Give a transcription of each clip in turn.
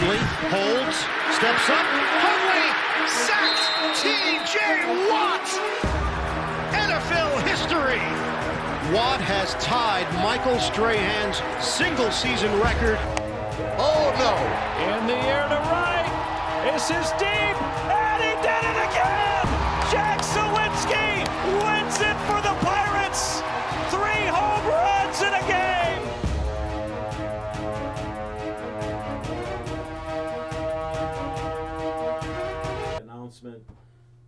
Hundley holds, steps up. Hundley sacks T.J. Watt. NFL history. Watt has tied Michael Strahan's single-season record. Oh, no. In the air to right. This is deep. And he did it again. Jack Sawinski wins it for the Pirates. 3 home runs in a game. Announcement.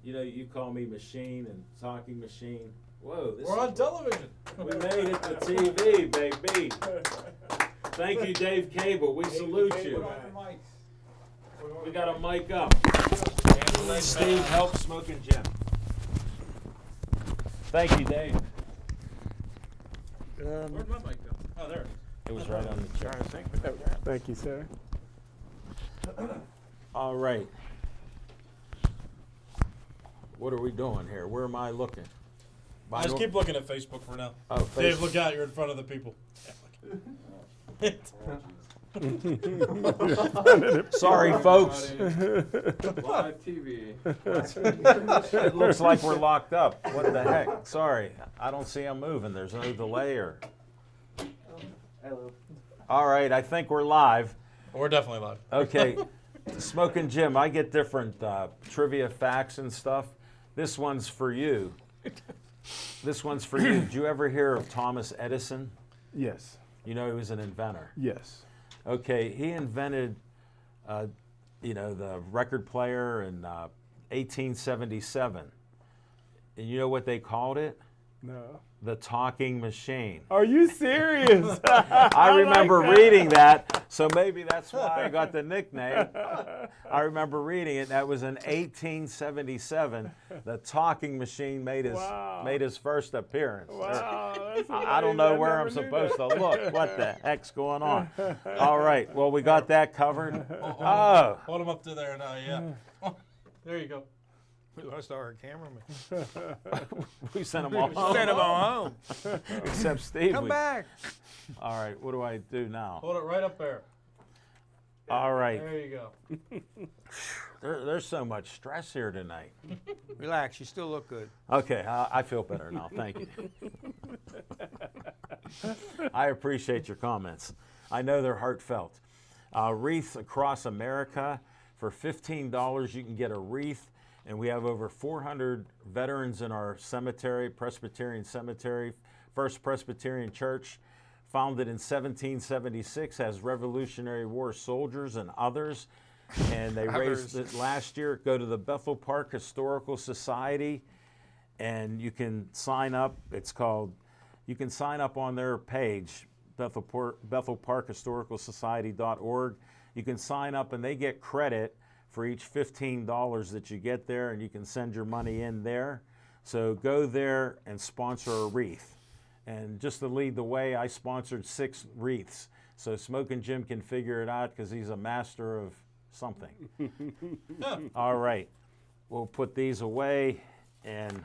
You know, you call me machine and talking machine. Whoa, We're on television. We made it to TV, baby. Thank you, Dave Cable. We salute you. We got a mic up. Steve, help Smoking Jim. Thank you, Dave. Where'd my mic go? Oh, there it is. It was right on the chair. Thank you, sir. All right. What are we doing here? Where am I looking? I just keep looking at Facebook for now. Oh, Dave, look out. You're in front of the people. Sorry, folks. Live TV. It looks like we're locked up. What the heck? Sorry. I don't see them moving. There's no delay or... Hello. All right, I think we're live. We're definitely live. Okay. Smoking Jim, I get different trivia facts and stuff. This one's for you. This one's for you. Did you ever hear of Thomas Edison? Yes. You know he was an inventor. Yes. Okay, he invented, the record player in 1877. And you know what they called it? No. The talking machine. Are you serious? I remember reading that, so maybe that's why I got the nickname. I remember reading it. That was in 1877. The talking machine made his first appearance. Wow, that's I don't know where I'm supposed to look. What the heck's going on? All right. Well, we got that covered. Oh. Hold him up to there now, yeah. There you go. We lost our cameraman. We sent them all home. Sent him all home. Except Steve. Come back. All right. What do I do now? Hold it right up there. All right. There you go. There's so much stress here tonight. Relax. You still look good. Okay, I feel better now. Thank you. I appreciate your comments. I know they're heartfelt. Wreaths across America. For $15, you can get a wreath. And we have over 400 veterans in our cemetery, Presbyterian Cemetery, First Presbyterian Church, founded in 1776, has Revolutionary War soldiers and others. And they raised it last year. Go to the Bethel Park Historical Society, and you can sign up. You can sign up on their page, Bethel Park Historical Society.org. You can sign up, and they get credit for each $15 that you get there, and you can send your money in there. So go there and sponsor a wreath. And just to lead the way, I sponsored 6 wreaths. So Smoking Jim can figure it out because he's a master of something. All right, we'll put these away, and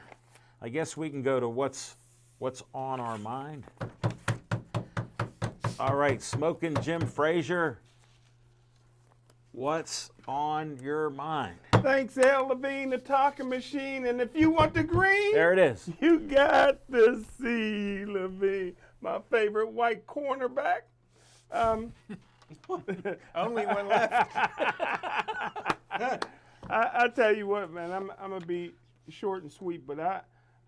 I guess we can go to what's on our mind. All right, Smoking Jim Frazier, what's on your mind? Thanks, Al Levine, the talking machine. And if you want the green, There it is. you got to see Levine, my favorite white cornerback. Only one left. I tell you what, man, I'm going to be short and sweet, but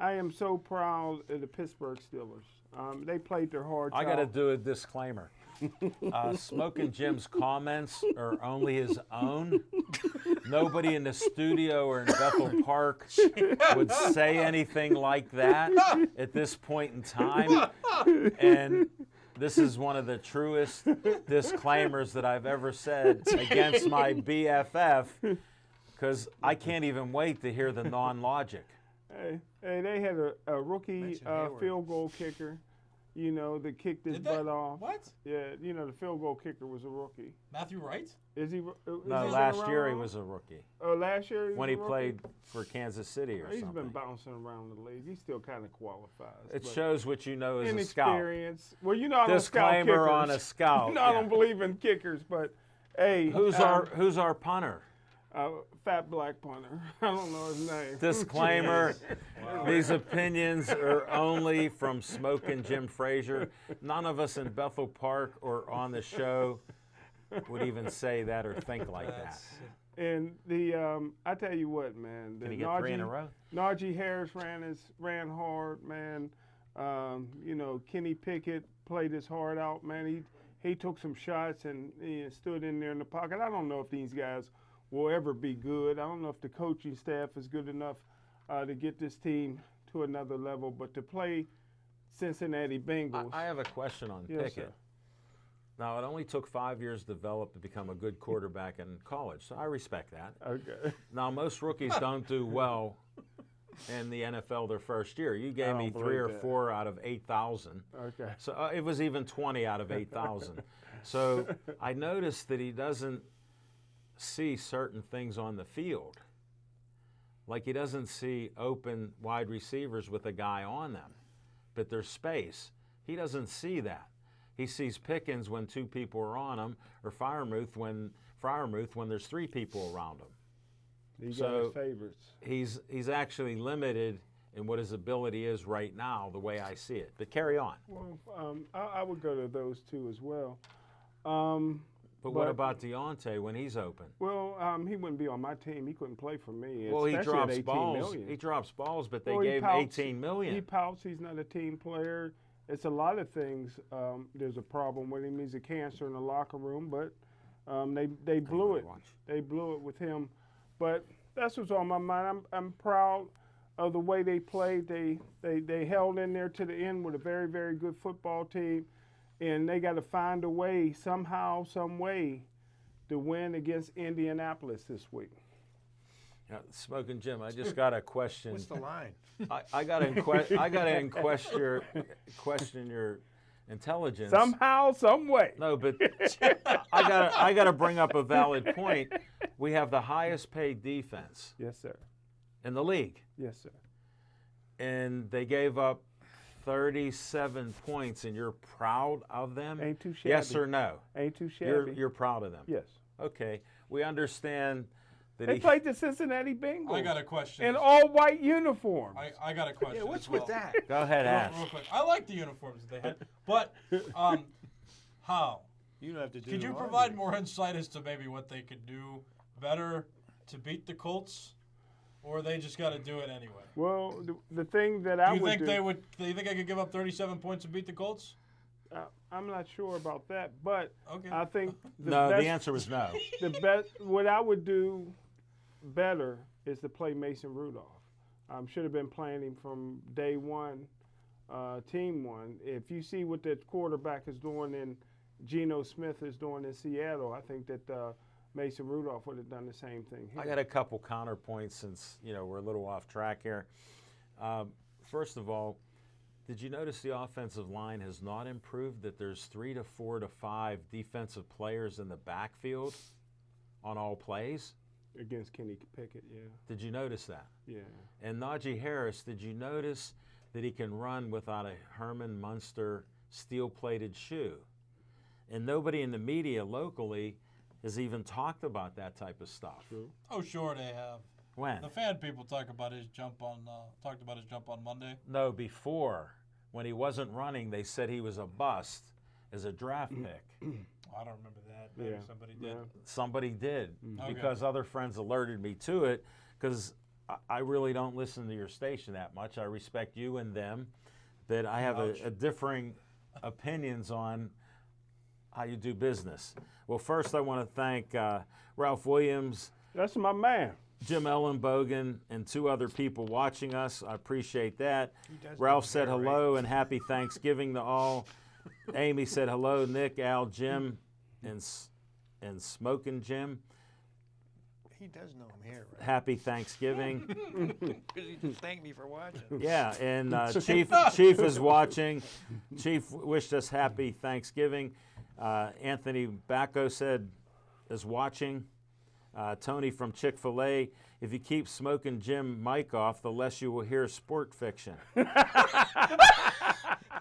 I am so proud of the Pittsburgh Steelers. They played their hearts out. I got to do a disclaimer. Smoking Jim's comments are only his own. Nobody in the studio or in Bethel Park would say anything like that at this point in time. And this is one of the truest disclaimers that I've ever said against my BFF, because I can't even wait to hear the non-logic. Hey, they had a rookie field goal kicker, that kicked his butt off. What? Yeah, the field goal kicker was a rookie. Matthew Wright? Is he? No, last year he was a rookie. Oh, last year he was when a he rookie? played for Kansas City or He's something. been bouncing around the league. He still kind of qualifies. It but shows what you know as a scout. inexperience. Well, I don't scout Disclaimer kickers. on a scout. I don't believe in kickers, but Hey, Who's our punter? fat black punter? I don't know his name. Disclaimer, these opinions are only from Smoking Jim Frazier. None of us in Bethel Park or on the show would even say that or think like that. And I tell you what, man. Can he get 3 in a row? Najee Harris ran hard, man. Kenny Pickett played his heart out, man. He took some shots and stood in there in the pocket. I don't know if these guys will ever be good. I don't know if the coaching staff is good enough to get this team to another level, but to play Cincinnati Bengals. I have a question on Yes, Pickett. sir. Now, it only took 5 years to develop to become a good quarterback in college, so I respect that. Okay. Now, most rookies don't do well in the NFL their first year. You gave me don't 3 or believe that. 4 out of 8,000. Okay. So it was even 20 out of 8,000. So I noticed that he doesn't see certain things on the field. Like he doesn't see open wide receivers with a guy on them, but there's space. He doesn't see that. He sees Pickens when 2 people are on him, or Freiermuth when there's 3 people around him. He got So- his favorites. He's actually limited in what his ability is right now, the way I see it. But carry on. Well, I would go to those 2 as well. But what about Deontay when he's open? Well, he wouldn't be on my team. He couldn't play for me. Well, he especially at drops 18 balls. million. He drops balls, but they Well, he gave him pouts. 18 million. He pouts. He's not a team player. It's a lot of things. There's a problem with him. He's a cancer in the locker room, but they blew it. They blew it with him. But that's what's on my mind. I'm proud of the way they played. They held in there to the end with a very, very good football team, and they got to find a way somehow, some way, to win against Indianapolis this week. Yeah, Smoking Jim, I just got a question. What's the line? I got to question your intelligence. Somehow, some way. No, but I got to bring up a valid point. We have the highest paid defense Yes, sir. in the league, Yes, sir. and they gave up 37 points, and you're proud of them? Ain't too Yes shabby. or no? Ain't too shabby. You're proud of them? Yes. Okay, we understand that They played the Cincinnati Bengals. I got a question. in all white uniforms. I got a question. Yeah, what's as well. with that? Go ahead, ask. Real quick. I like the uniforms that they had, but how? You don't have to do Could the you laundry. provide more insight as to maybe what they could do better to beat the Colts, or they just got to do it anyway? Well, the thing that I Do you would think do, they would? Do you think I could give up 37 points and beat the Colts? I'm not sure about that, but Okay. I think the No, best, the answer was no. the best. What I would do better is to play Mason Rudolph. Should have been playing him from day one, team one. If you see what that quarterback is doing and Geno Smith is doing in Seattle, I think that Mason Rudolph would have done the same thing here. I got a couple counterpoints since we're a little off track here. First of all, did you notice the offensive line has not improved? That there's 3 to 4 to 5 defensive players in the backfield on all plays? Against Kenny Pickett, yeah. Did you notice that? Yeah. And Najee Harris, did you notice that he can run without a Herman Munster steel-plated shoe? And nobody in the media locally has even talked about that type of stuff. True. Oh, sure they have. When? The fan people talked about his jump on Monday. No, before. When he wasn't running, they said he was a bust as a draft pick. I don't remember that. Maybe Yeah. somebody did. Yeah. Somebody did, Okay. because other friends alerted me to it, because I really don't listen to your station that much. I respect you and them, but I have a differing opinions on how you do business. Well, first I want to thank Ralph Williams, That's my man. Jim Ellenbogen, and 2 other people watching us. I appreciate that. does Ralph know said very hello and happy Thanksgiving to all. Amy said hello, Nick, Al, Jim, and Smoking Jim. He does know I'm here, right? Happy Thanksgiving. Because he just thanked me for watching. Yeah, and Chief is watching. Chief wished us happy Thanksgiving. Anthony Bacco is watching. Tony from Chick-fil-A, if you keep Smoking Jim mic off, the less you will hear sport fiction.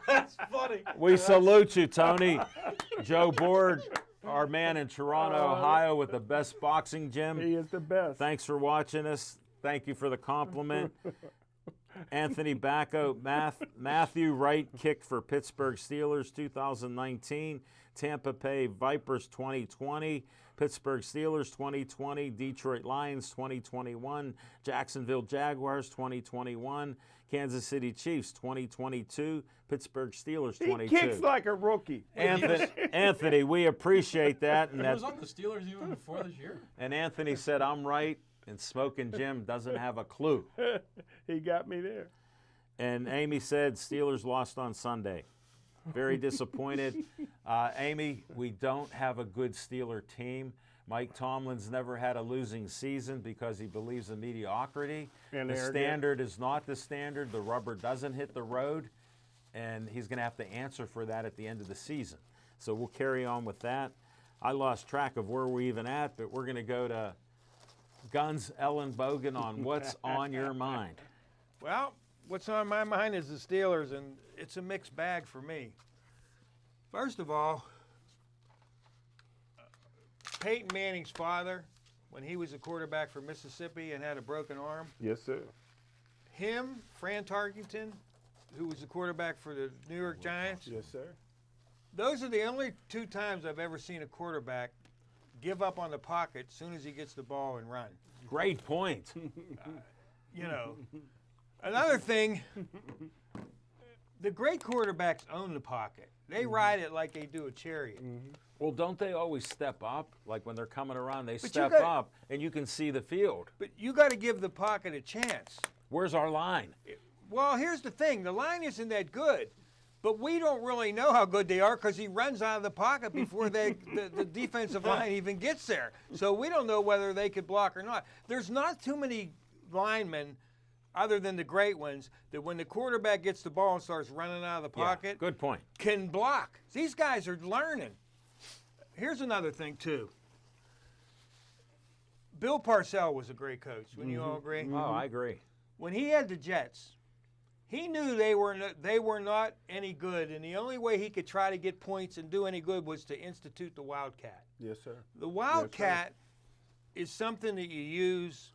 That's funny. We salute you, Tony. Joe Board our man in Toronto, Ohio, with the best boxing gym. He is the best. Thanks for watching us. Thank you for the compliment. Anthony Bacco, Matthew Wright kicked for Pittsburgh Steelers 2019, Tampa Bay Vipers 2020, Pittsburgh Steelers 2020, Detroit Lions 2021, Jacksonville Jaguars 2021, Kansas City Chiefs 2022, Pittsburgh Steelers 22. He kicks like a rookie. Anthony, we appreciate that. And He was on the Steelers even before this year. and Anthony said, I'm right, and Smoking Jim doesn't have a clue. He got me there. And Amy said Steelers lost on Sunday. Very disappointed. Amy, we don't have a good Steeler team. Mike Tomlin's never had a losing season because he believes in mediocrity. And the arrogant. standard is not the standard. The rubber doesn't hit the road. And he's going to have to answer for that at the end of the season. So we'll carry on with that. I lost track of where we're even at, but we're going to go to Guns Ellen Bogan on what's on your mind. Well, what's on my mind is the Steelers, and it's a mixed bag for me. First of all, Peyton Manning's father, when he was a quarterback for Mississippi and had a broken arm, Yes, sir. him, Fran Tarkenton, who was the quarterback for the New York Giants, Yes, sir. those are the only two times I've ever seen a quarterback give up on the pocket as soon as he gets the ball and run. Great point. You know, another thing, the great quarterbacks own the pocket. They ride it like they do a chariot. Well, don't they always step up? Like when they're coming around, they But you step got- up, and you can see the field. But you got to give the pocket a chance. Where's our line? Well, here's the thing. The line isn't that good, but we don't really know how good they are because he runs out of the pocket before the defensive line even gets there. So we don't know whether they could block or not. There's not too many linemen, other than the great ones, that when the quarterback gets the ball and starts running out of the pocket, Good point. can block. These guys are learning. Here's another thing, too. Bill Parcells was a great coach. Wouldn't you all agree? Oh, I agree. When he had the Jets, he knew they were not any good, and the only way he could try to get points and do any good was to institute the Wildcat. Yes, sir. The Wildcat is something that you use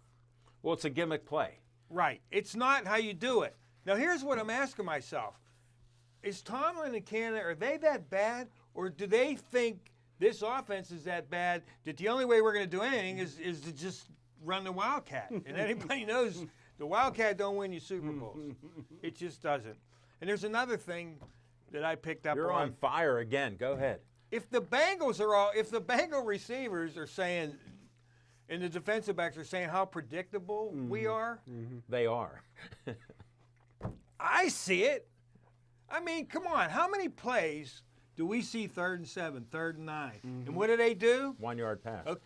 Well, it's a gimmick play. right. It's not how you do it. Now, here's what I'm asking myself. Is Tomlin and Canada, are they that bad, or do they think this offense is that bad that the only way we're going to do anything is to just run the Wildcat? And anybody knows the Wildcat don't win you Super Bowls. It just doesn't. And there's another thing that I picked up You're on fire again. Go ahead. if the Bengal receivers are saying, and the defensive backs are saying how predictable we are, They are. I see it. I mean, come on. How many plays do we see 3rd and 7, 3rd and 9? And what do? 1 yard pass. Okay.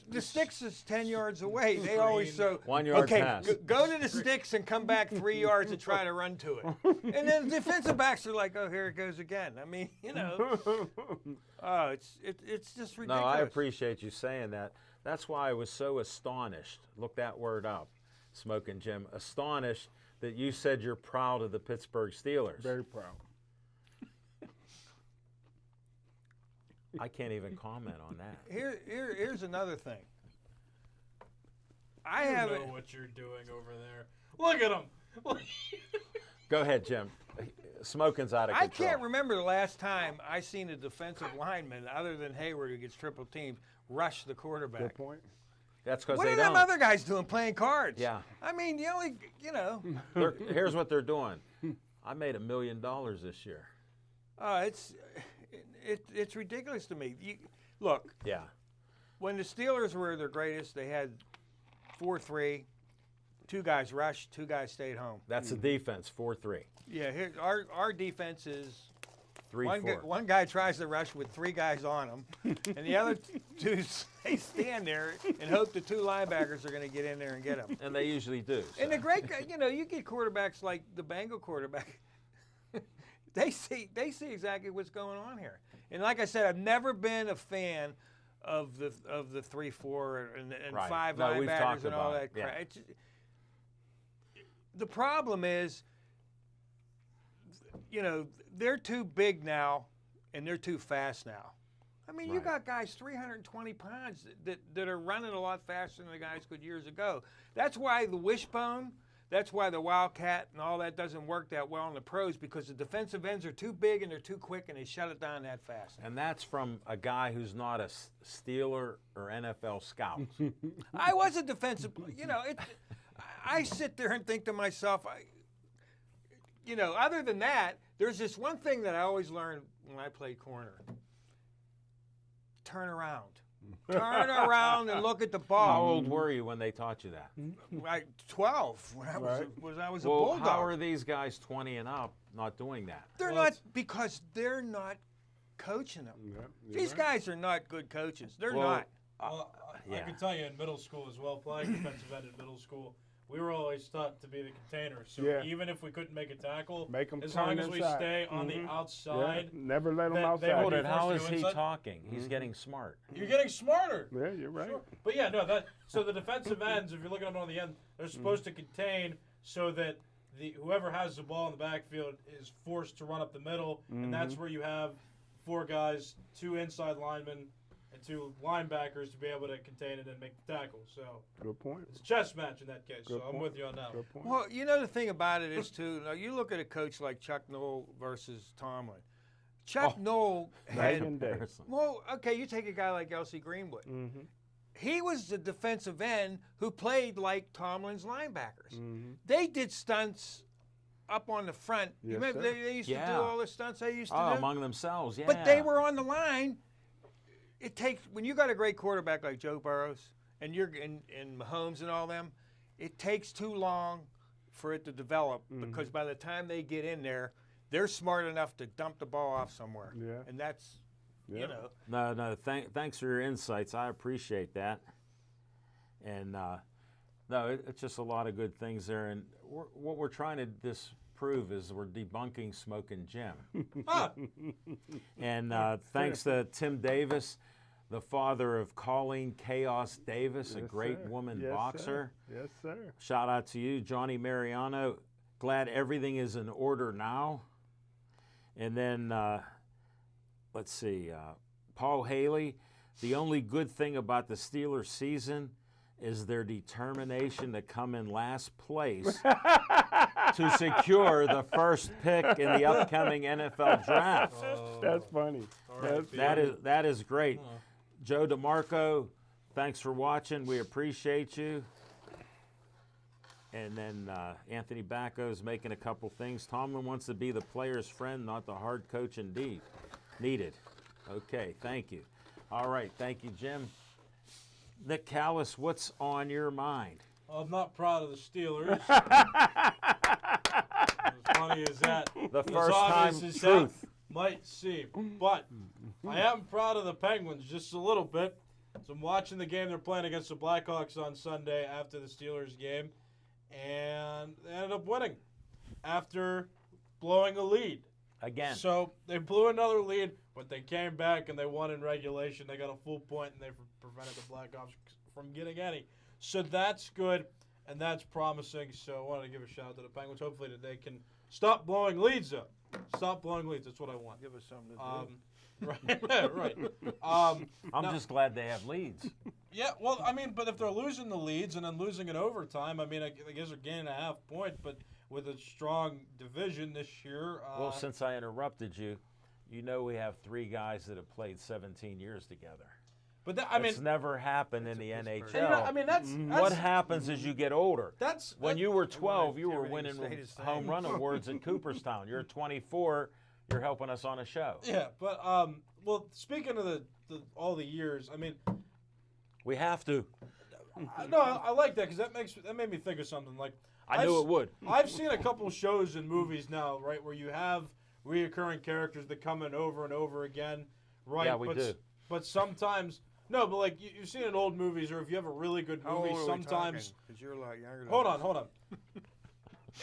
The sticks is 10 yards away. They always so 1 yard okay, pass. go to the sticks and come back 3 yards and try to run to it. And then the defensive backs are like, oh, here it goes again. I mean, you know, it's just ridiculous. No, I appreciate you saying that. That's why I was so astonished. Look that word up, Smoking Jim. Astonished that you said you're proud of the Pittsburgh Steelers. Very proud. I can't even comment on that. Here's another thing. I don't know what you're doing over there. Look at him. Go ahead, Jim. Smoking's out of I control. can't remember the last time I seen a defensive lineman, other than Hayward, who gets triple teamed, rush the quarterback. Good point. That's because What they are don't. them other guys doing playing cards? Yeah. I mean, the only, you know, Here's what they're doing. I made $1 million this year. it's ridiculous to me. Look, Yeah. when the Steelers were their greatest, they had 4-3, 2 guys rushed, 2 guys stayed home. That's the defense, 4-3. Yeah, our defense is 3-4. one guy tries to rush with 3 guys on him, and the other 2 they stand there and hope the 2 linebackers are going to get in there and get them. And they usually do. And so. the great guy, you know, you get quarterbacks like the Bengal quarterback. They see exactly what's going on here. And like I said, I've never been a fan of the 3-4 and Right. 5 No, we've linebackers talked and all about that it. Yeah. crap. The problem is, you know, they're too big now and they're too fast now. I mean, you got guys 320 pounds that are running a lot faster than the guys could years ago. That's why the wishbone, that's why the wildcat and all that doesn't work that well in the pros, because the defensive ends are too big and they're too quick and they shut it down that fast. And that's from a guy who's not a Steeler or NFL scout. I was a defensive, I sit there and think to myself, other than that, there's this one thing that I always learned when I played corner. Turn around. Turn around and look at the ball. How old were you when they taught you that? Like 12 when I was a Well, bulldog. how are these guys 20 and up not doing that? They're not, because they're not coaching them. These guys are not good coaches. They're not. Well, I yeah. can tell you in middle school as well, playing defensive end in middle school, we were always taught to be the container. So even if we couldn't make a tackle, Make 'em as turn long as we inside. stay on the outside, Never let them They outside. would Hold it. How forced is you he inside. talking? He's getting smart. you're getting smarter. Yeah, you're right. Sure. But yeah, no, so the defensive ends, if you're looking at them on the end, they're supposed to contain so that whoever has the ball in the backfield is forced to run up the middle, and that's where you have 4 guys, 2 inside linemen, and 2 linebackers to be able to contain it and make the tackle. So Good point. it's a chess match in that case. Good so I'm point. with you on that. Good point. Well, the thing about it is, too, now you look at a coach like Chuck Noll versus Tomlin. Chuck Noll Night had, and day. well, okay, you take a guy like Elsie Greenwood. Mm-hmm. He was the defensive end who played like Tomlin's linebackers. Mm-hmm. They did stunts up on the front. You Yes, remember sir. they used to Yeah. do all the stunts they used to Oh, do? among themselves, yeah. But they were on the line. It takes, when you got a great quarterback like Joe Burrows and you're in Mahomes and all them, it takes too long for it to develop because by the time they get in there, they're smart enough to dump the ball off somewhere. Yeah. And that's, No, thanks for your insights. I appreciate that. And it's just a lot of good things there. And what we're trying to disprove is we're debunking Smoking Jim. And thanks to Tim Davis, the father of Colleen Chaos Davis, a Yes, great sir. woman Yes, boxer. Sir. Yes, sir. Shout out to you, Johnny Mariano. Glad everything is in order now. And then, let's see, Paul Haley. The only good thing about the Steelers season is their determination to come in last place to secure the first pick in the upcoming NFL draft. That's funny. That is great. Joe DeMarco, thanks for watching. We appreciate you. And then Anthony Bacco's making a couple things. Tomlin wants to be the player's friend, not the hard coach indeed. Needed. Okay, thank you. All right, thank you, Jim. Nick Callis, what's on your mind? I'm not proud of the Steelers. As funny as that. The as first obvious time as truth. that might seem. But I am proud of the Penguins just a little bit. So I'm watching the game they're playing against the Blackhawks on Sunday after the Steelers game. And they ended up winning after blowing a lead. Again. So they blew another lead, but they came back and they won in regulation. They got a full point, and they prevented the Blackhawks from getting any. So that's good, and that's promising. So I wanted to give a shout out to the Penguins. Hopefully that they can stop blowing leads up. Stop blowing leads. That's what I want. give us something to do. Right. I'm just glad they have leads. Yeah, well, I mean, but if they're losing the leads and then losing in overtime, I mean, I guess they're gaining a half point, but with a strong division this year. Well, since I interrupted you, you know we have 3 guys that have played 17 years together. But that, I mean, It's never happened in the NHL. and, I mean, that's What happens as you get older? When you were 12, you were everything winning stayed the same. home run awards in Cooperstown. You're 24, you're helping us on a show. Yeah, but well, speaking of all the years, I mean, We have to. I like that because that made me think of something. Like I knew it would. I've seen a couple shows and movies now, right, where you have reoccurring characters that come in over and over again, right? Yeah, we do. But sometimes, no, but like you've seen in old movies, or if you have a really good How movie, old are we sometimes. Because you're a lot younger than Hold me. on.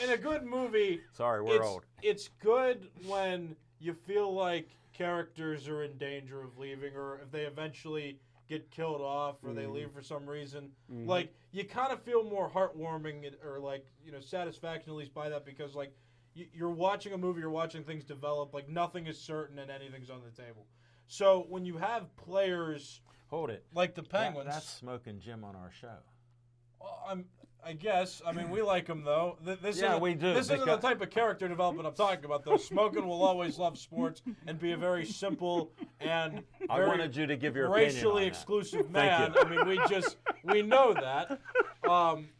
In a good movie, Sorry, we're old. It's good when you feel like characters are in danger of leaving, or if they eventually get killed off, or they leave for some reason. Like you kind of feel more heartwarming, or like satisfaction at least by that, because like you're watching a movie, you're watching things develop. Like nothing is certain and anything's on the table. So when you have players Hold it. like the Penguins, That's Smoking Jim on our show. well, I guess. I mean, we like him though. This Yeah, isn't- we do, This isn't the because- type of character development I'm talking about, though. Smoking will always love sports and be a very simple and I very wanted you to give your racially opinion on that. exclusive Thank man. you. I mean, we know that.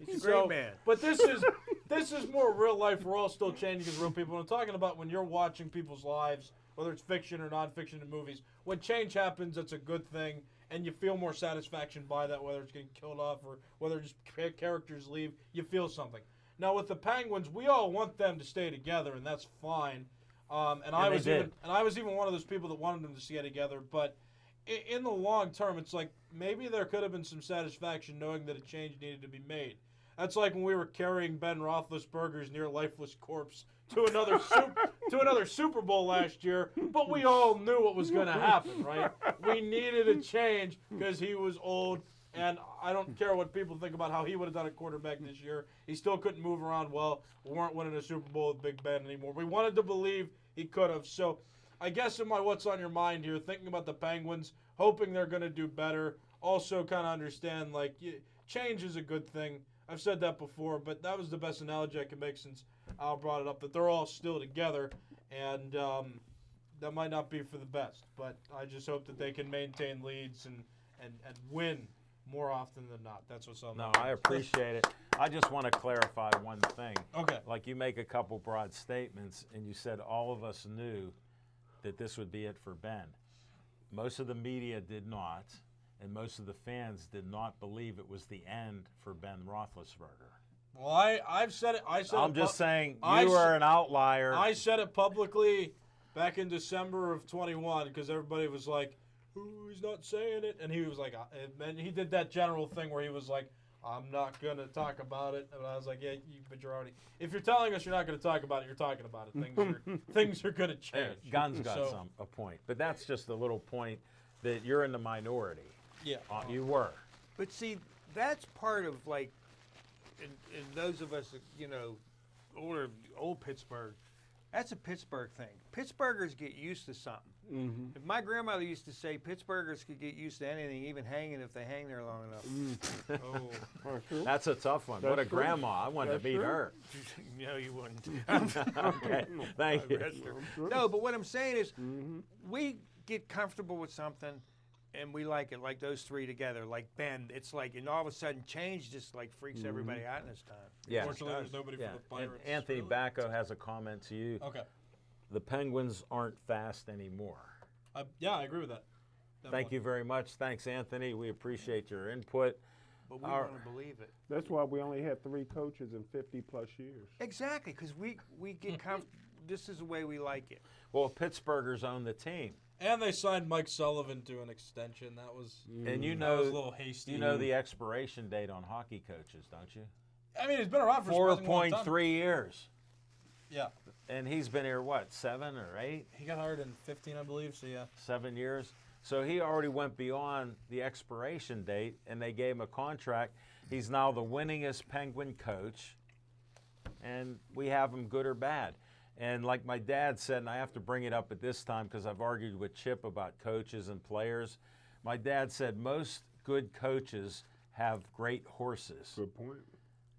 He's a great man. But this is more real life. We're all still changing as real people. And I'm talking about when you're watching people's lives, whether it's fiction or nonfiction in movies. When change happens, that's a good thing, and you feel more satisfaction by that, whether it's getting killed off or whether just characters leave. You feel something. Now with the Penguins, we all want them to stay together, and that's fine. And I was even one of those people that wanted them to stay together. But in the long term, it's like maybe there could have been some satisfaction knowing that a change needed to be made. That's like when we were carrying Ben Roethlisberger's near lifeless corpse to another Super Bowl last year, but we all knew what was going to happen, right? We needed a change because he was old, and I don't care what people think about how he would have done at quarterback this year. He still couldn't move around well. We weren't winning a Super Bowl with Big Ben anymore. We wanted to believe he could have. So I guess in my what's on your mind here, thinking about the Penguins, hoping they're going to do better, also kind of understand, like, change is a good thing. I've said that before, but that was the best analogy I could make since Al brought it up, that they're all still together, and that might not be for the best. But I just hope that they can maintain leads and win more often than not. That's what's on No, my mind. I appreciate it. I just want to clarify one thing. Okay. Like you make a couple broad statements, and you said all of us knew that this would be it for Ben. Most of the media did not, and most of the fans did not believe it was the end for Ben Roethlisberger. Well, I've said it. I'm just saying I you s- are an outlier. I said it publicly back in December of 21 because everybody was like, "Ooh, he's not saying it," and he was like, and he did that general thing where he was like, "I'm not gonna talk about it," and I was like, "Yeah, but you're already. If you're telling us you're not gonna talk about it, you're talking about it. Things are gonna change." Gunn's got So, a point, but that's just a little point that you're in the minority. Yeah. You were. But see, that's part of like, and those of us, old Pittsburgh, that's a Pittsburgh thing. Pittsburghers get used to something. Mm-hmm. If my grandmother used to say Pittsburghers could get used to anything, even hanging if they hang there long enough. Oh. That's a tough one. What a That's true. grandma. I wanted to That's beat true. her. No, you wouldn't. Okay, thank you. No, but what I'm saying is, Mm-hmm. we get comfortable with something, and we like it, like those three together, like Ben. It's like, and all of a sudden, change just like freaks everybody out in this time. Yeah. Fortunately, there's nobody Yeah. for the And Pirates. Anthony really. Bacco has a comment to you. Okay. The Penguins aren't fast anymore. Yeah, I agree with that. Thank you very much. Thanks, Anthony. We appreciate your input. But we Our- want to believe it. That's why we only had 3 coaches in 50-plus years. Exactly, because we get comfortable. This is the way we like it. Well, Pittsburghers own the team. And they signed Mike Sullivan to an extension. That was And you that was a know, little hasty. you know the expiration date on hockey coaches, don't you? I mean, he's been around for a surprisingly long time. 4.3 years. Yeah, And he's been here, what, 7 or 8? he got hired in 15, I believe. So yeah. 7 years. So he already went beyond the expiration date, and they gave him a contract. He's now the winningest Penguin coach, and we have him good or bad. And like my dad said, and I have to bring it up at this time because I've argued with Chip about coaches and players. My dad said most good coaches have great horses. Good point.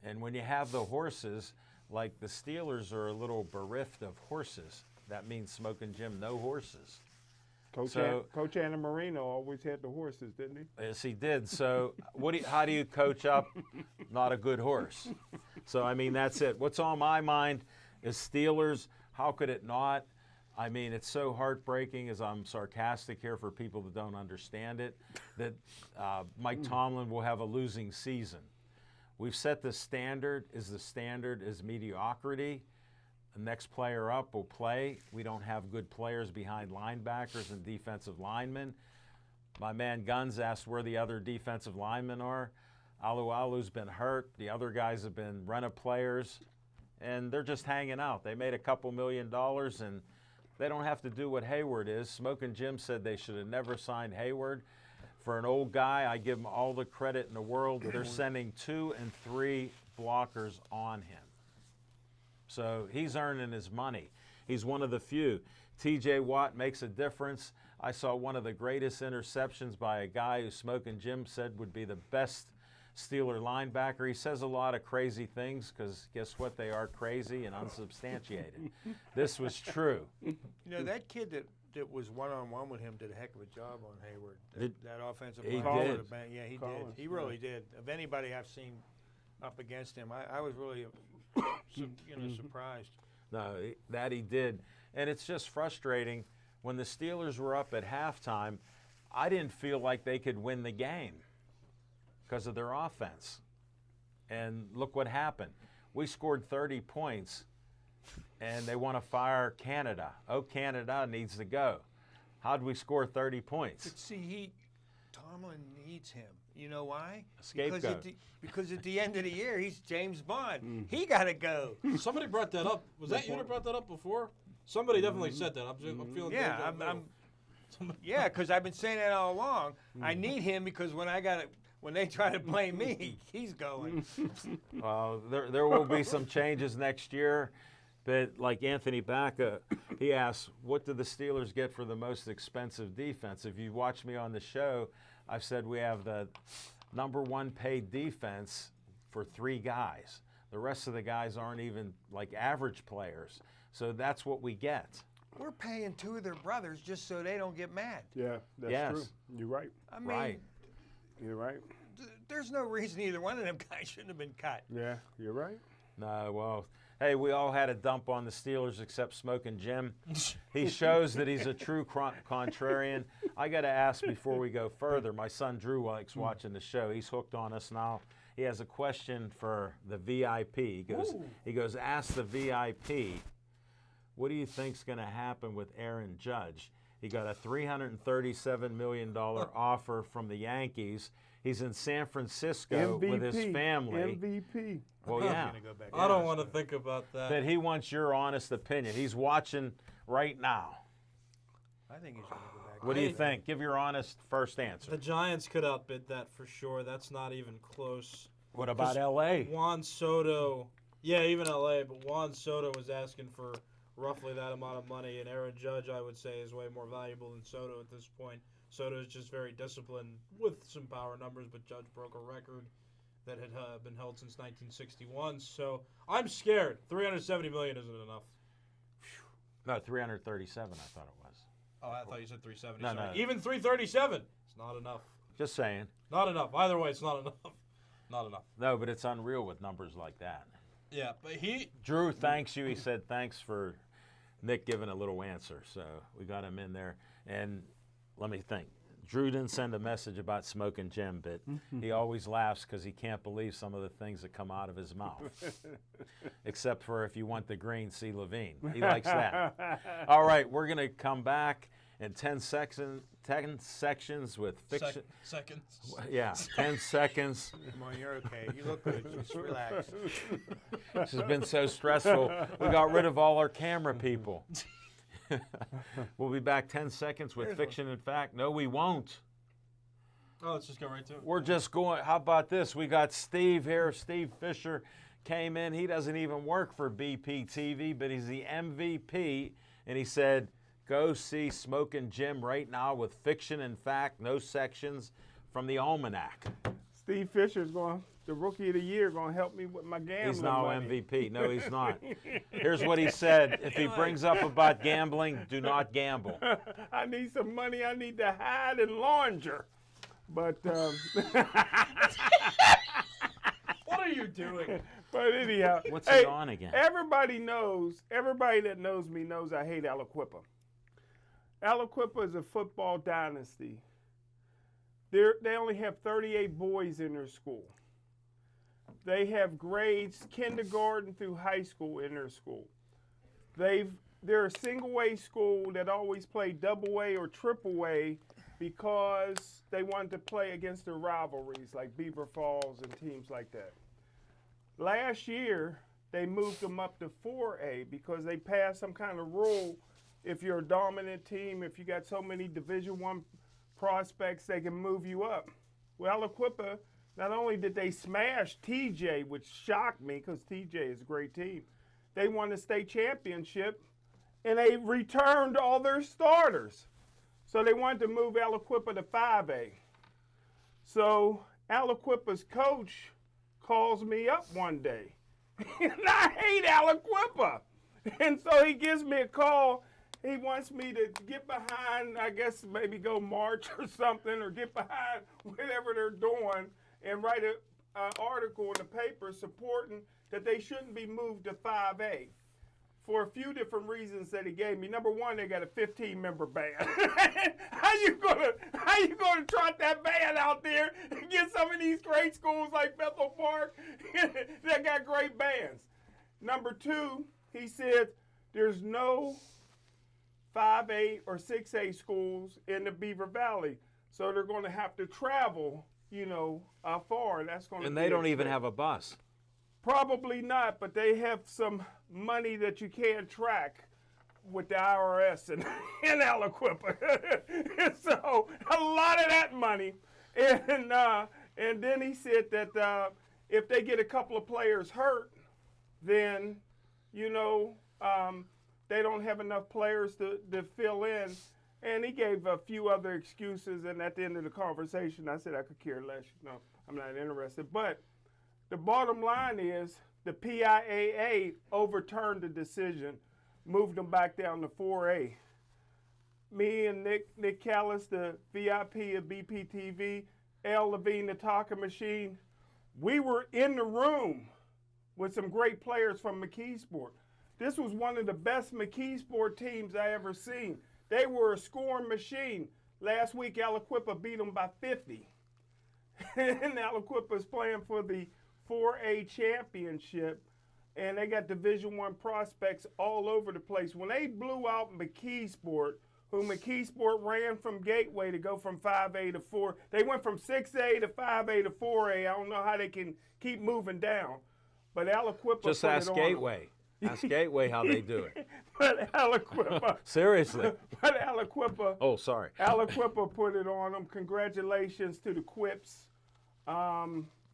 And when you have the horses, like the Steelers are a little bereft of horses. That means Smoking Jim, no horses. Coach Anna Marino always had the horses, didn't he? Yes, he did. So how do you coach up not a good horse? So, I mean, that's it. What's on my mind is Steelers. How could it not? I mean, it's so heartbreaking, as I'm sarcastic here for people that don't understand it, that Mike Tomlin will have a losing season. We've set the standard. The standard is mediocrity. The next player up will play. We don't have good players behind linebackers and defensive linemen. My man Guns asked where the other defensive linemen are. Alualu's been hurt. The other guys have been rent-a players, and they're just hanging out. They made a couple $1 million, and they don't have to do what Hayward is. Smoking Jim said they should have never signed Hayward. For an old guy, I give him all the credit in the world. They're sending 2 and 3 blockers on him. So he's earning his money. He's one of the few. TJ Watt makes a difference. I saw one of the greatest interceptions by a guy who Smoking Jim said would be the best Steeler linebacker. He says a lot of crazy things because guess what? They are crazy and unsubstantiated. This was true. You know, that kid that was one-on-one with him did a heck of a job on Hayward. That offensive he line. did. Yeah, he Collins, did. He really did. Of anybody I've seen up against him, I was really surprised. No, that he did. And it's just frustrating. When the Steelers were up at halftime, I didn't feel like they could win the game because of their offense. And look what happened. We scored 30 points, and they want to fire Canada. Oh, Canada needs to go. How'd we score 30 points? But see, Tomlin needs him. You know why? A scapegoat. Because at the end of the year, he's James Bond. He got to go. Somebody brought that up. Was that you that brought that up before? Somebody definitely said that. I'm feeling Yeah, yeah, because I've been saying that all along. I need him because when they try to blame me, he's going. There will be some changes next year. But like Anthony Bacca, he asked, what do the Steelers get for the most expensive defense? If you watch me on the show, I've said we have the #1 paid defense for 3 guys. The rest of the guys aren't even like average players. So that's what we get. We're paying 2 of their brothers just so they don't get mad. Yeah, that's Yes. true. You're right. I mean, Right. You're right. There's no reason either one of them guys shouldn't have been cut. Yeah, you're right. No, well, hey, we all had a dump on the Steelers except Smoking Jim. He shows that he's a true contrarian. I got to ask before we go further. My son Drew likes watching the show. He's hooked on us now. He has a question for the VIP. He goes, ask the VIP, what do you think's going to happen with Aaron Judge? He got a $337 million offer from the Yankees. He's in San Francisco with his family. MVP. Well, yeah. I don't want to think about that. That he wants your honest opinion. He's watching right now. I think he's going to go back. What do you think? Give your honest first answer. The Giants could outbid that for sure. That's not even close. What about L.A.? Juan Soto, yeah, even L.A., but Juan Soto was asking for roughly that amount of money, and Aaron Judge, I would say, is way more valuable than Soto at this point. Soto is just very disciplined with some power numbers, but Judge broke a record that had been held since 1961. So I'm scared. $370 million isn't enough. No, 337, I thought it was. Oh, I thought you said 370. No, Sorry. no. Even 337, it's not enough. Just saying. Not enough. Either way, it's not enough. Not enough. No, but it's unreal with numbers like that. Yeah, but Drew thanks you. He said thanks for Nick giving a little answer. So we got him in there. And let me think. Drew didn't send a message about Smoking Jim, but he always laughs because he can't believe some of the things that come out of his mouth. Except for if you want the green, see Levine. He likes that. All right, we're going to come back in 10 sections with fiction. Seconds. Yeah, 10 seconds. Come on, you're okay. You look good. Just relax. This has been so stressful. We got rid of all our camera people. We'll be back 10 seconds with fiction and fact. No, we won't. Oh, let's just go right to it. We're just going. How about this? We got Steve here. Steve Fisher came in. He doesn't even work for BP TV, but he's the MVP. And he said, go see Smoking Jim right now with fiction and fact, no sections from the Almanac. Steve Fisher's the Rookie of the Year, going to help me with my gambling He's now money. MVP. No, he's not. Here's what he said. If he brings up about gambling, do not gamble. I need some money I need to hide and launder. But What are you doing? but anyhow, What's he on again? Everybody that knows me knows I hate Aliquippa. Aliquippa is a football dynasty. They only have 38 boys in their school. They have grades kindergarten through high school in their school. They're a single A school that always played double A or triple A because they wanted to play against their rivalries like Beaver Falls and teams like that. Last year, they moved them up to 4A because they passed some kind of rule. If you're a dominant team, if you got so many Division I prospects, they can move you up. Well, Aliquippa, not only did they smash TJ, which shocked me because TJ is a great team, they won the state championship, and they returned all their starters. So they wanted to move Aliquippa to 5A. So Aliquippa's coach calls me up one day. And I hate Aliquippa. And so he gives me a call. He wants me to get behind, I guess maybe go march or something, or get behind whatever they're doing and write an article in the paper supporting that they shouldn't be moved to 5A for a few different reasons that he gave me. Number one, they got a 15-member band. How you gonna trot that band out there and get some of these great schools like Bethel Park that got great bands? Number two, he said there's no 5A or 6A schools in the Beaver Valley, so they're going to have to travel, far. That's going to And they don't even have a bus. Probably not, but they have some money that you can't track with the IRS in Aliquippa. So a lot of that money. And then he said that if they get a couple of players hurt, then, they don't have enough players to fill in. And he gave a few other excuses, and at the end of the conversation, I said I could care less. I'm not interested. But the bottom line is the PIAA overturned the decision, moved them back down to 4A. Me and Nick Callis, the VIP of BPTV, L. Levine, the talking machine, we were in the room with some great players from McKeesport. This was one of the best McKeesport teams I ever seen. They were a scoring machine. Last week, Aliquippa beat them by 50. And Aliquippa's playing for the 4A championship, and they got Division I prospects all over the place. When they blew out McKeesport, who McKeesport ran from Gateway to go from 5A to 4, they went from 6A to 5A to 4A. I don't know how they can keep moving down, but Aliquippa Just put ask it on Gateway. Ask Gateway how they do it. But Aliquippa. Seriously. But Aliquippa. Oh, sorry. Aliquippa put it on them. Congratulations to the Quips.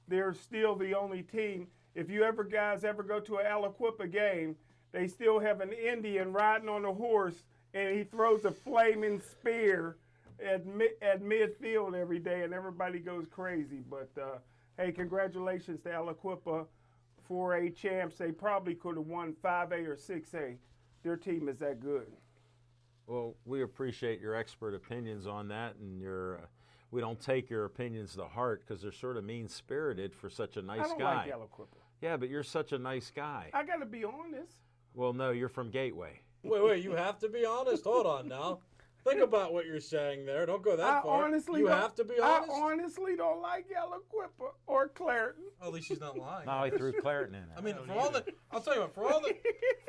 They're still the only team. If you guys ever go to an Aliquippa game, they still have an Indian riding on a horse, and he throws a flaming spear at midfield every day, and everybody goes crazy. But, hey, congratulations to Aliquippa, 4A champs. They probably could have won 5A or 6A. Their team is that good. Well, we appreciate your expert opinions on that, and we don't take your opinions to heart because they're sort of mean-spirited for such a nice I don't guy. like Aliquippa. Yeah, but you're such a nice guy. I got to be honest. Well, no, you're from Gateway. Wait, you have to be honest? Hold on now. Think about what you're saying there. Don't go that far. You have to be honest? I honestly don't like Aliquippa or Clareton. At least he's not lying. No, he threw Clareton in there. I mean, I'll tell you what, for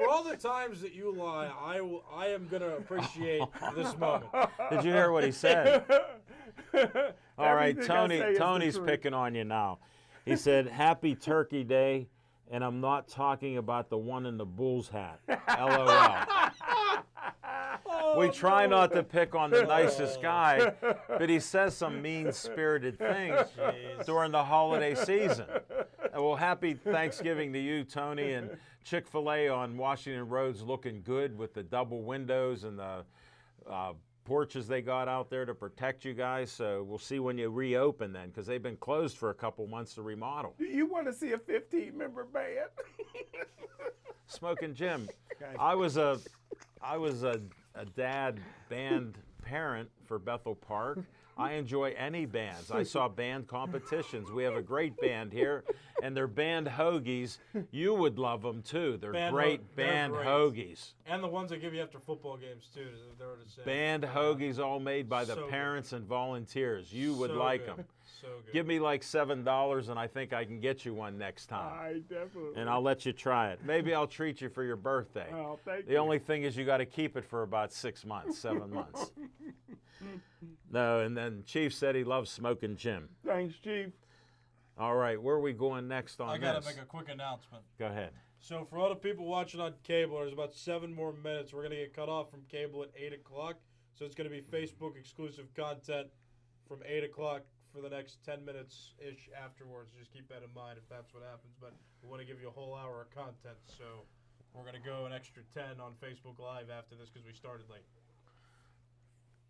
all the times that you lie, I am gonna appreciate this moment. Did you hear what he said? All right, Everything I say is the Tony's truth. picking on you now. He said, "Happy Turkey Day," and I'm not talking about the one in the Bulls hat. LOL. We try not to pick on the nicest guy, but he says some mean-spirited things during the holiday season. Well, happy Thanksgiving to you, Tony, and Chick-fil-A on Washington Road's looking good with the double windows and the porches they got out there to protect you guys. So we'll see when you reopen then, because they've been closed for a couple months to remodel. You want to see a 15-member band? Smoking Jim, I was a dad band parent for Bethel Park. I enjoy any bands. I saw band competitions. We have a great band here, and they're band hoagies. You would love them too. They're great band hoagies. And the ones they give you after football games too. They're the same. Band hoagies all made by the So parents and volunteers. You would like them. So good. Give me like $7 and I think I can get you one next time. I definitely. And I'll let you try it. Maybe I'll treat you for your birthday. Oh, thank The you. only thing is you got to keep it for about 6 months, 7 months. No, and then Chief said he loves Smoking Jim. Thanks, Chief. All right, where are we going next on I gotta this? make a quick announcement. Go ahead. So for all the people watching on cable, there's about 7 more minutes. We're gonna get cut off from cable at 8 o'clock. So it's gonna be Facebook exclusive content from 8 o'clock for the next 10 minutes ish afterwards. Just keep that in mind if that's what happens. But we want to give you a whole hour of content, so we're gonna go an extra 10 on Facebook Live after this because we started late.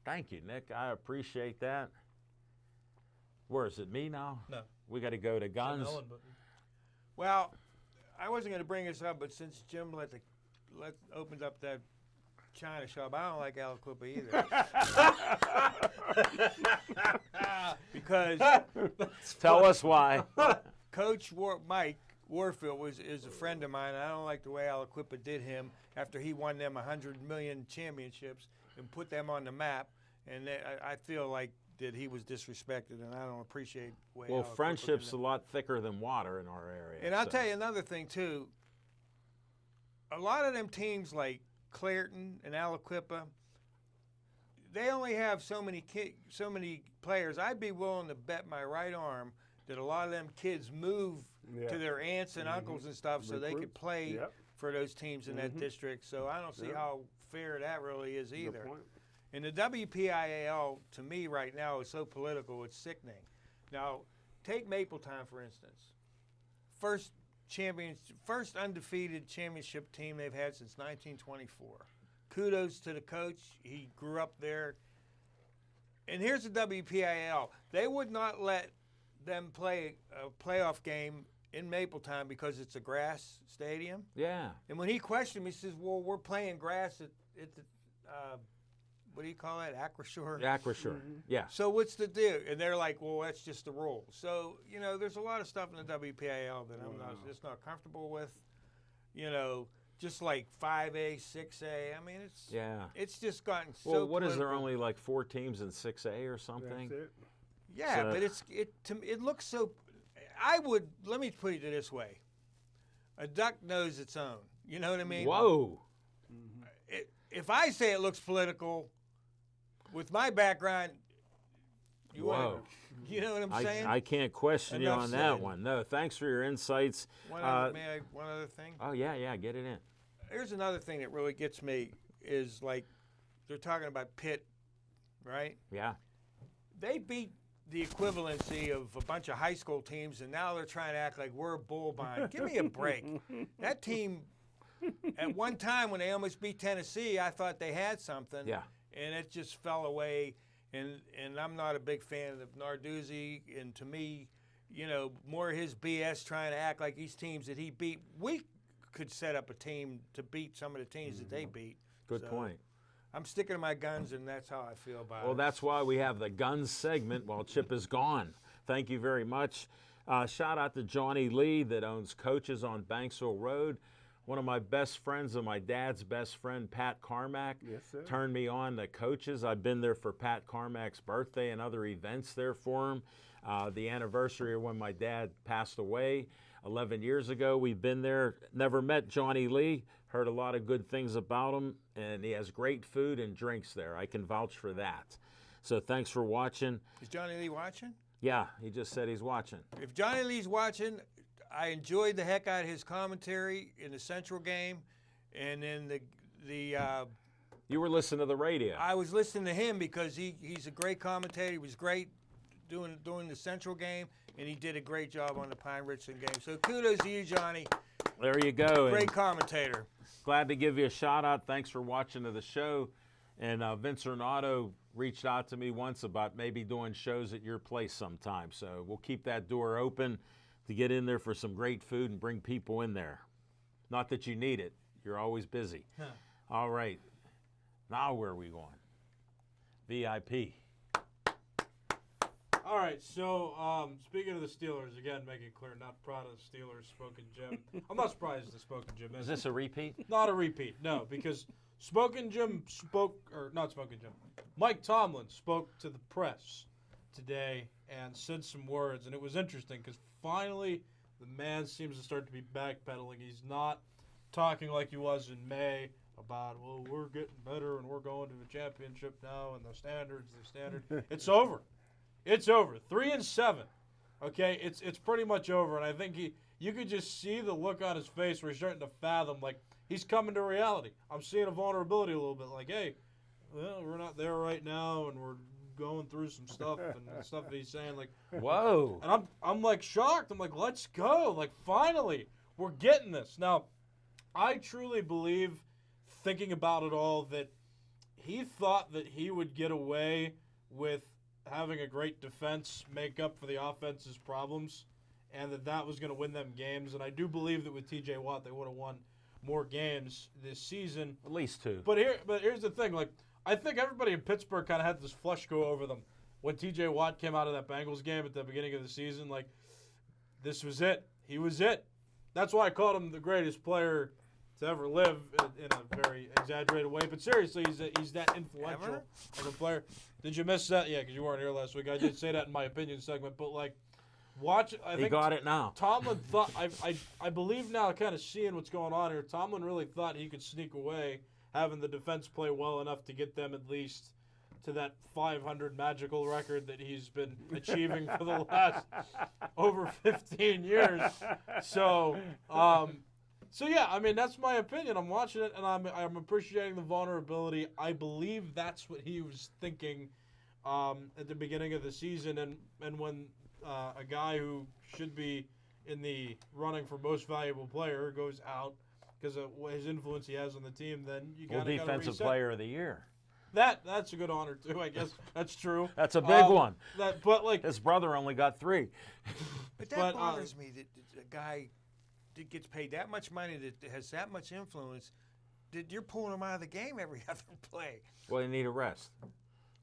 Thank you, Nick. I appreciate that. Where is it? Me now? No. We got to go to guns. Ellen, but Well, I wasn't going to bring this up, but since Jim opened up that China shop, I don't like Aliquippa either. Because Tell us why. Coach Mike Warfield is a friend of mine. I don't like the way Aliquippa did him after he won them 100 million championships and put them on the map. And I feel like that he was disrespected, and I don't appreciate the way Well, Aliquippa friendship's did a lot thicker than water in our area. And I'll so. tell you another thing, too. A lot of them teams like Clairton and Aliquippa, they only have so many players. I'd be willing to bet my right arm that a lot of them kids move to their aunts and uncles and stuff so they could play for those teams in that district. So I don't see how fair that really is either. Good point. And the WPIAL, to me right now, is so political, it's sickening. Now, take Mapletown, for instance. First undefeated championship team they've had since 1924. Kudos to the coach. He grew up there. And here's the WPIAL. They would not let them play a playoff game in Mapletown because it's a grass stadium. Yeah. And when he questioned me, he says, well, we're playing grass at the, what do you call that, Acrashore? Acrashore. Yeah. So what's the deal? And they're like, well, that's just the rule. So, there's a lot of stuff in the WPIL that I'm just not comfortable with. Just like 5A, 6A. I mean, it's just gotten so Well, what is there political. only like 4 teams in 6A or something? That's it. Yeah, So- but it looks so. Let me put it this way. A duck knows its own. You know what I mean? Whoa. If I say it looks political, with my background, you know what I'm saying? I can't question you Enough on that said. one. No, thanks for your insights. One other thing. Oh, yeah, get it in. Here's another thing that really gets me is like they're talking about Pitt, right? Yeah. They beat the equivalency of a bunch of high school teams, and now they're trying to act like we're a bull bind. Give me a break. That team, at one time when they almost beat Tennessee, I thought they had something. Yeah. And it just fell away. And I'm not a big fan of Narduzzi. And to me, more his BS trying to act like these teams that he beat. We could set up a team to beat some of the teams that they beat. Good So, point. I'm sticking to my guns, and that's how I feel about it. Well, that's why we have the guns segment while Chip is gone. Thank you very much. Shout out to Johnny Lee that owns Coaches on Banksville Road. One of my best friends and my dad's best friend, Pat Carmack, turned me on to Coaches. I've been there for Pat Carmack's birthday and other events there for him. The anniversary of when my dad passed away 11 years ago. We've been there. Never met Johnny Lee. Heard a lot of good things about him. And he has great food and drinks there. I can vouch for that. So thanks for watching. Is Johnny Lee watching? Yeah, he just said he's watching. If Johnny Lee's watching, I enjoyed the heck out of his commentary in the Central game, and then You were listening to the radio. I was listening to him because he's a great commentator. He was great doing the Central game, and he did a great job on the Pine Richland game. So kudos to you, Johnny. There you go. Great And commentator. glad to give you a shout out. Thanks for watching the show. And Vince Renato reached out to me once about maybe doing shows at your place sometime. So we'll keep that door open to get in there for some great food and bring people in there. Not that you need it. You're always busy. All right. Now where are we going? VIP. all right. So speaking of the Steelers, again, making it clear, not proud of the Steelers. Spoken Jim. I'm not surprised the Spoken Jim Is is this a repeat? not a repeat. No, because Spoken Jim not Spoken Jim. Mike Tomlin spoke to the press today and said some words, and it was interesting because finally the man seems to start to be backpedaling. He's not talking like he was in May about, well, we're getting better and we're going to the championship now and the standard. It's over. It's over. 3-7. Okay, it's pretty much over, and I think you could just see the look on his face where he's starting to fathom, like, he's coming to reality. I'm seeing a vulnerability a little bit, like, hey, well, we're not there right now, and we're going through some stuff, and the stuff that he's saying, like, Whoa. and I'm like shocked. I'm like, let's go. Like, finally, we're getting this. Now, I truly believe, thinking about it all, that he thought that he would get away with having a great defense make up for the offense's problems, and that was going to win them games. And I do believe that with T.J. Watt, they would have won more games this season. At least 2. But here's the thing. Like, I think everybody in Pittsburgh kind of had this flush go over them when T.J. Watt came out of that Bengals game at the beginning of the season. Like, this was it. He was it. That's why I called him the greatest player to ever live in a very exaggerated way. But seriously, he's that influential of a player. Did you miss that? Yeah, because you weren't here last week. I did say that in my opinion segment. But, like, watch. I think got it now. Tomlin thought, I believe now, kind of seeing what's going on here, Tomlin really thought he could sneak away, having the defense play well enough to get them at least to that 500 magical record that he's been achieving for the last over 15 years. So, yeah, I mean, that's my opinion. I'm watching it, and I'm appreciating the vulnerability. I believe that's what he was thinking at the beginning of the season, and when a guy who should be in the running for most valuable player goes out because of his influence he has on the team, then you got to reset. Defensive player of the year. That's a good honor too, I guess. That's true. That's a big one. But like his brother only got 3. But that bothers me that a guy that gets paid that much money that has that much influence, that you're pulling him out of the game every other play. Well, you need a rest.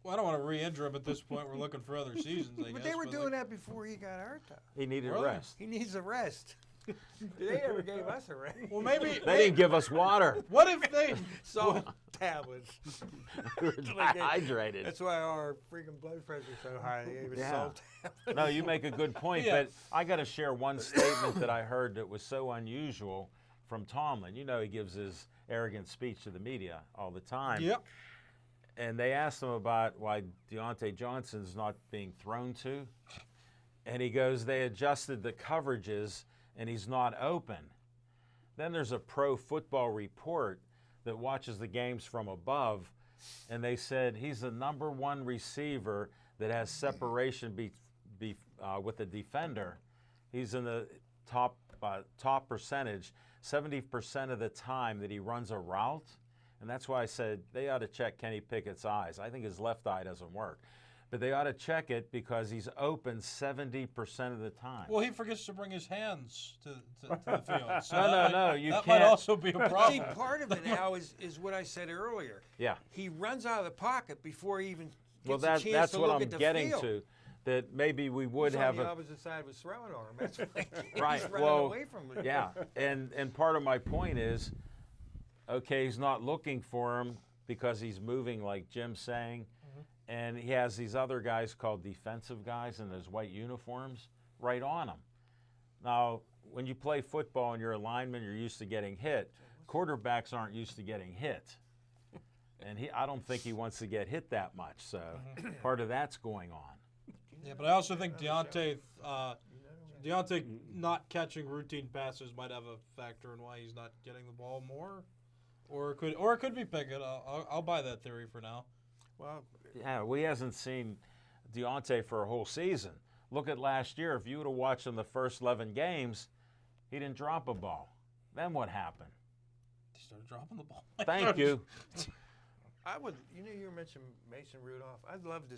Well, I don't want to re-injure him at this point. We're looking for other seasons, I guess. But they were doing that before he got hurt, though. He needed a rest. He needs a rest. They never gave us a rest. Well, maybe they didn't give us water. What if they salt tablets? We were dehydrated. That's why our freaking blood pressure's so high. They gave us salt tablets. No, you make a good point, but I got to share one statement that I heard that was so unusual from Tomlin. You know, he gives his arrogant speech to the media all the time. Yep. And they asked him about why Deontay Johnson's not being thrown to. And he goes, they adjusted the coverages and he's not open. Then there's a Pro Football Report that watches the games from above, and they said he's the #1 receiver that has separation with the defender. He's in the top percentage, 70% of the time that he runs a route. And that's why I said they ought to check Kenny Pickett's eyes. I think his left eye doesn't work. But they ought to check it because he's open 70% of the time. Well, he forgets to bring his hands to the field. So no, you that can't. might also be a problem. See, part of it now is what I said earlier. Yeah. He runs out of the pocket before he even gets Well, a chance that's to what look I'm at the getting field. to. That maybe we would He's have on the a opposite side was throwing arm. That's why right. he's running Well, away from it. yeah, and part of my point is, okay, he's not looking for him because he's moving, like Jim's saying, and he has these other guys called defensive guys in those white uniforms right on him. Now, when you play football and you're a lineman, you're used to getting hit. Quarterbacks aren't used to getting hit. And I don't think he wants to get hit that much, so part of that's going on. Yeah, but I also think Deontay not catching routine passes might have a factor in why he's not getting the ball more, or it could be Pickett. I'll buy that theory for now. Well, yeah, we hasn't seen Deontay for a whole season. Look at last year. If you would have watched him the first 11 games, he didn't drop a ball. Then what happened? He started dropping the ball. Thank you. I would. You mentioned Mason Rudolph. I'd love to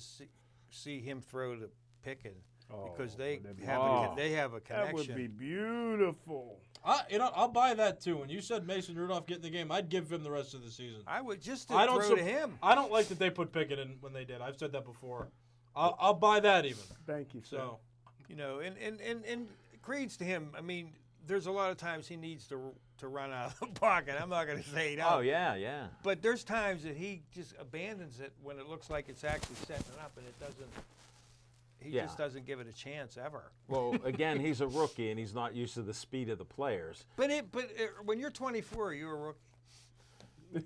see him throw to Pickett because they have a connection. That would be beautiful. I'll buy that too. When you said Mason Rudolph get in the game, I'd give him the rest of the season. I would just throw to him. I don't like that they put Pickett in when they did. I've said that before. I'll buy that even. Thank you, sir. So, and creeds to him. I mean, there's a lot of times he needs to run out of the pocket. I'm not going to say no. Oh, yeah. But there's times that he just abandons it when it looks like it's actually setting it up, and it doesn't. He just doesn't give it a chance ever. Well, again, he's a rookie, and he's not used to the speed of the players. But when you're 24, you're a rookie.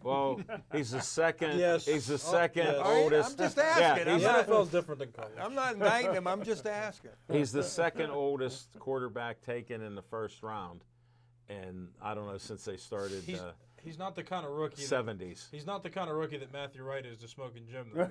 Well, he's the second. Yes. He's the second yes. oldest. I'm just asking. Yeah, I'm NFL's different than college. I'm not indicting him. I'm just asking. he's the second oldest quarterback taken in the first round, and I don't know, since they started He's not the kind of rookie. 70s. He's not the kind of rookie that Matthew Wright is to Smoking Jim. Though.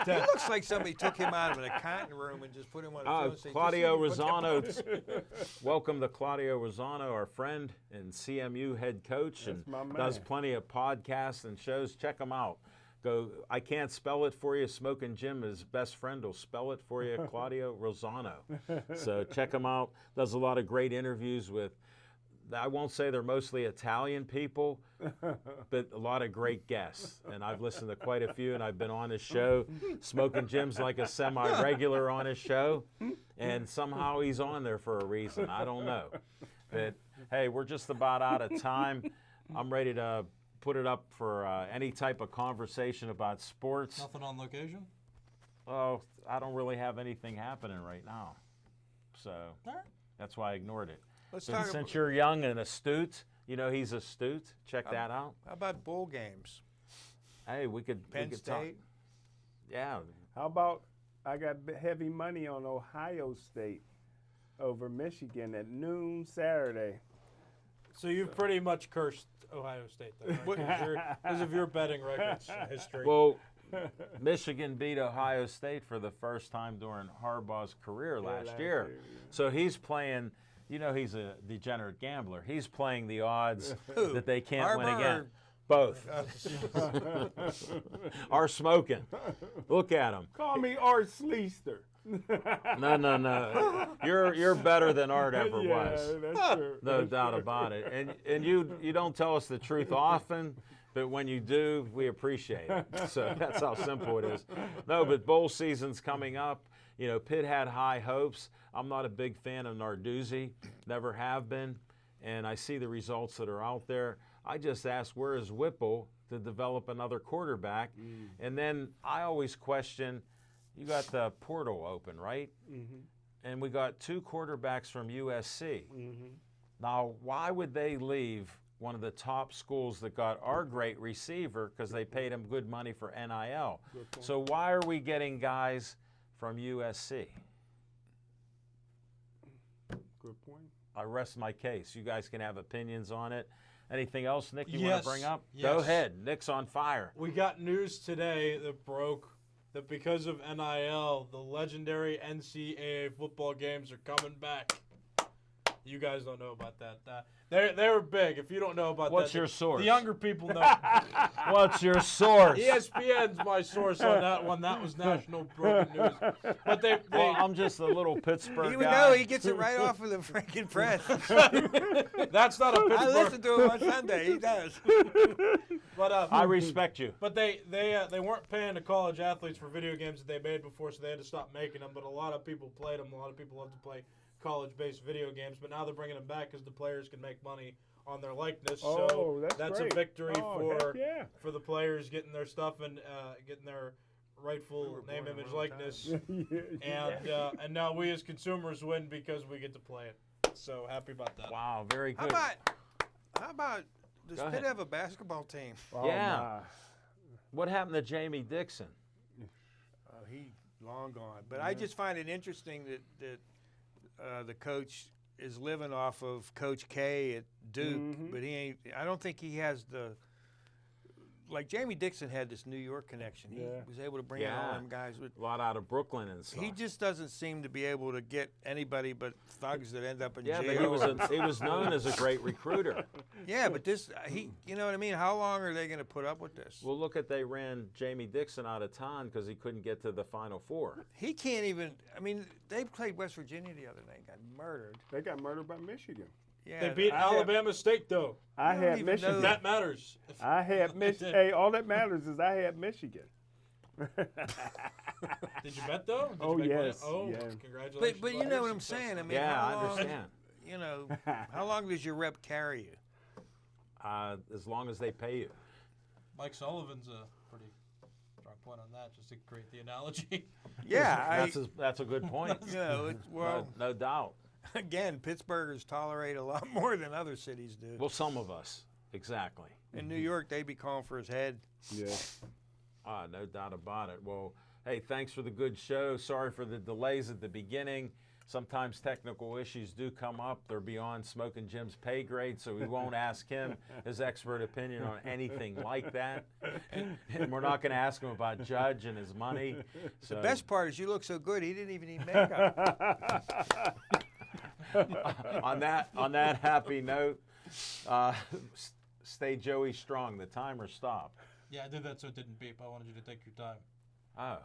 He looks like somebody took him out of an accounting room and just put him on a phone and said, Claudio Rosano. Welcome to Claudio Rosano, our friend and CMU head coach, and my man. does plenty of podcasts and shows. Check him out. Go. I can't spell it for you. Smoking Jim, his best friend, will spell it for you. Claudio Rosano. So check him out. Does a lot of great interviews with. I won't say they're mostly Italian people, but a lot of great guests. And I've listened to quite a few, and I've been on his show. Smoking Jim's like a semi-regular on his show, and somehow he's on there for a reason. I don't know. But, hey, we're just about out of time. I'm ready to put it up for any type of conversation about sports. Nothing on location? Oh, I don't really have anything happening right now. So that's why I ignored it. Let's But talk since about, you're young and astute, you know he's astute. Check that out. how about bowl games? Hey, we could Penn talk. State? Yeah, How about I got heavy money on Ohio State over Michigan at noon Saturday. So you've pretty much cursed Ohio State, though, right? Because of your betting records history. well, Michigan beat Ohio State for the first time during Harbaugh's career last year. So he's playing. You know he's a degenerate gambler. He's playing the odds that they can't win again. Both. Are smoking. Look at him. Call me Art Sleester. No. You're better than Art ever was. That's true. No doubt about it. And you don't tell us the truth often, but when you do, we appreciate it. So that's how simple it is. No, but bowl season's coming up. You know, Pitt had high hopes. I'm not a big fan of Narduzzi, never have been, and I see the results that are out there. I just asked, where is Whipple to develop another quarterback? And then I always question, you got the portal open, right? And we got 2 quarterbacks from USC. Now, why would they leave one of the top schools that got our great receiver because they paid him good money for NIL? So why are we getting guys from USC? Good point. I rest my case. You guys can have opinions on it. Anything else, Nick, you want Yes, to bring up? yes. Go ahead. Nick's on fire. We got news today that broke that because of NIL, the legendary NCAA football games are coming back. You guys don't know about that. They were big. If you don't know about What's that, your source? The younger people know. What's your source? ESPN's my source on that one. That was national broken news. But they Well, I'm just a little Pittsburgh You would guy. know he gets it right off of the freaking press. that's not a I Pittsburgh. listen to him on Sunday. He does. But I respect you. But they weren't paying the college athletes for video games that they made before, so they had to stop making them. But a lot of people played them. A lot of people love to play college-based video games. But now they're bringing them back because the players can make money on their likeness. Oh, So that's a great. victory Oh, heck yeah. for the players getting their stuff and getting their rightful name, image, likeness. And now we as consumers win because we get to play it. So happy about that. Wow, very How good. about does Go Pitt ahead. have a basketball team? Oh, Yeah. my. What happened to Jamie Dixon? He long gone. But I just find it interesting that the coach is living off of Coach K at Duke, but he ain't. I don't think he has the. Like Jamie Dixon had this New York connection. He was able to bring in all Yeah. them guys. With, A lot out of Brooklyn and stuff. he just doesn't seem to be able to get anybody but thugs that end up in Yeah, jail. but he was known as a great recruiter. Yeah, but this you know what I mean? How long are they going to put up with this? Well, look at they ran Jamie Dixon out of town because he couldn't get to the Final Four. He can't even. I mean, they played West Virginia the other night, got murdered. They got murdered by Michigan. Yeah, They beat Alabama State, though. I don't had even know Michigan. That matters. I had Michigan. Hey, all that matters is I had Michigan. Did you bet, though? Did Oh, you make money? yes, Oh, yes. congratulations. But you on know your what I'm success. saying? I mean, Yeah, how I long, understand. You know, how long does your rep carry you? As long as they pay you. Mike Sullivan's a pretty strong point on that, just to create the analogy. Yeah, That's a good point. you know, it's, well, No doubt. again, Pittsburghers tolerate a lot more than other cities do. Well, some of us, exactly. In New York, they'd be calling for his head. Yeah. No doubt about it. Well, hey, thanks for the good show. Sorry for the delays at the beginning. Sometimes technical issues do come up. They're beyond Smoking Jim's pay grade, so we won't ask him his expert opinion on anything like that. And we're not going to ask him about Judge and his money. So. The best part is you look so good, he didn't even need makeup. on that happy note, stay Joey strong. The timer stopped. Yeah, I did that so it didn't beep. I wanted you to take your time. Oh.